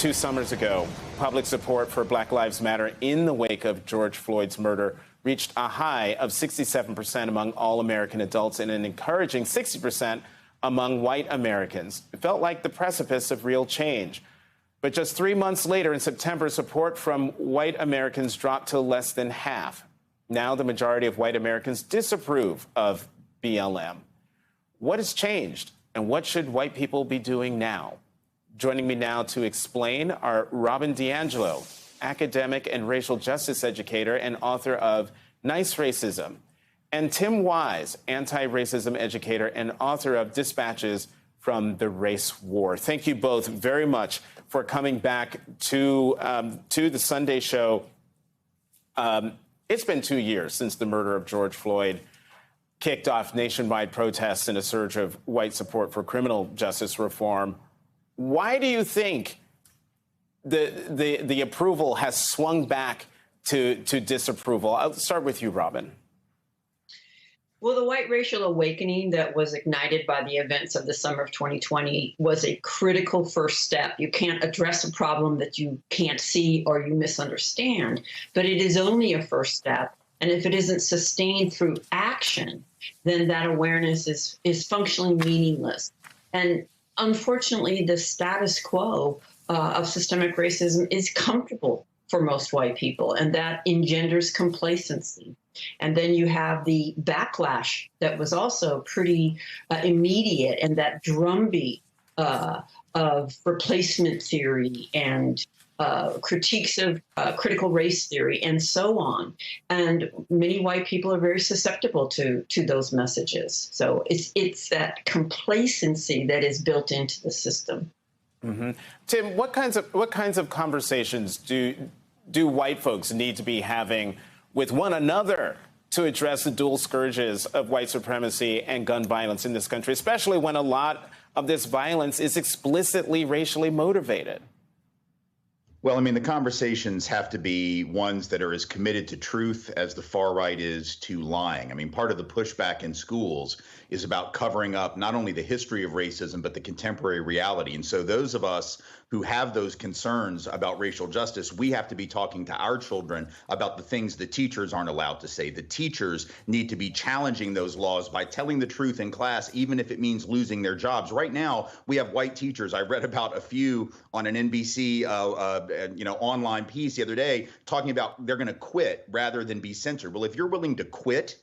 2 summers ago, public support for Black Lives Matter in the wake of George Floyd's murder reached a high of 67% among all American adults and an encouraging 60% among white Americans. It felt like the precipice of real change. But just 3 months later, in September, support from white Americans dropped to less than half. Now the majority of white Americans disapprove of BLM. What has changed, and what should white people be doing now? Joining me now to explain are Robin DiAngelo, academic and racial justice educator and author of Nice Racism, and Tim Wise, anti-racism educator and author of Dispatches from the Race War. Thank you both very much for coming back to the Sunday show. It's been 2 years since the murder of George Floyd kicked off nationwide protests and a surge of white support for criminal justice reform. Why do you think the approval has swung back to disapproval? I'll start with you, Robin. Well, the white racial awakening that was ignited by the events of the summer of 2020 was a critical first step. You can't address a problem that you can't see or you misunderstand, but it is only a first step. And if it isn't sustained through action, then that awareness is functionally meaningless. And unfortunately, the status quo of systemic racism is comfortable for most white people, and that engenders complacency. And then you have the backlash that was also pretty immediate, and that drumbeat of replacement theory and critiques of critical race theory and so on. And many white people are very susceptible to those messages. So it's that complacency that is built into the system. Mm-hmm. Tim, what kinds of conversations do white folks need to be having with one another to address the dual scourges of white supremacy and gun violence in this country, especially when a lot of this violence is explicitly racially motivated? Well, I mean, the conversations have to be ones that are as committed to truth as the far right is to lying. I mean, part of the pushback in schools is about covering up not only the history of racism, but the contemporary reality. And so those of us who have those concerns about racial justice, we have to be talking to our children about the things the teachers aren't allowed to say. The teachers need to be challenging those laws by telling the truth in class, even if it means losing their jobs. Right now, we have white teachers. I read about a few on an NBC online piece the other day talking about they're going to quit rather than be censored. Well, if you're willing to quit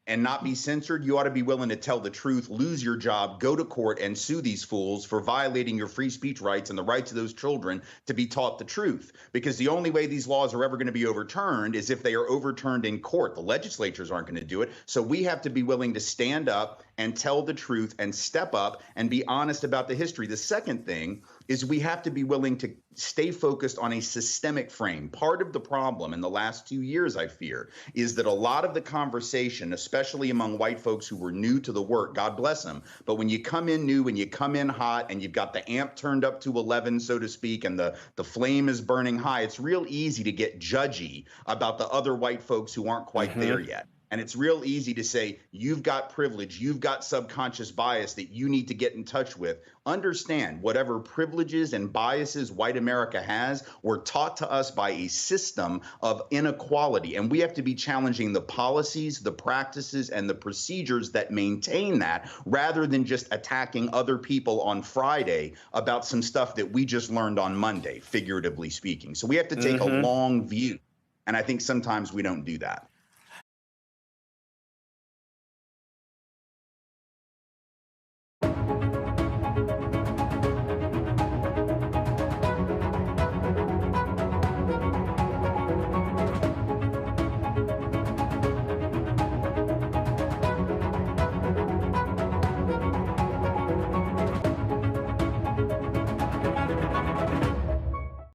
and not be censored, you ought to be willing to tell the truth, lose your job, go to court and sue these fools for violating your free speech rights and the rights of those children to be taught the truth. Because the only way these laws are ever going to be overturned is if they are overturned in court. The legislatures aren't going to do it. So we have to be willing to stand up and tell the truth and step up and be honest about the history. The second thing is we have to be willing to stay focused on a systemic frame. Part of the problem in the last 2 years, I fear, is that a lot of the conversation, especially among white folks who were new to the work, God bless them, but when you come in new, when you come in hot and you've got the amp turned up to 11, so to speak, and the flame is burning high, it's real easy to get judgy about the other white folks who aren't quite there yet. And it's real easy to say, you've got privilege, you've got subconscious bias that you need to get in touch with. Understand, whatever privileges and biases white America has were taught to us by a system of inequality. And we have to be challenging the policies, the practices, and the procedures that maintain that, rather than just attacking other people on Friday about some stuff that we just learned on Monday, figuratively speaking. So we have to take a long view. And I think sometimes we don't do that.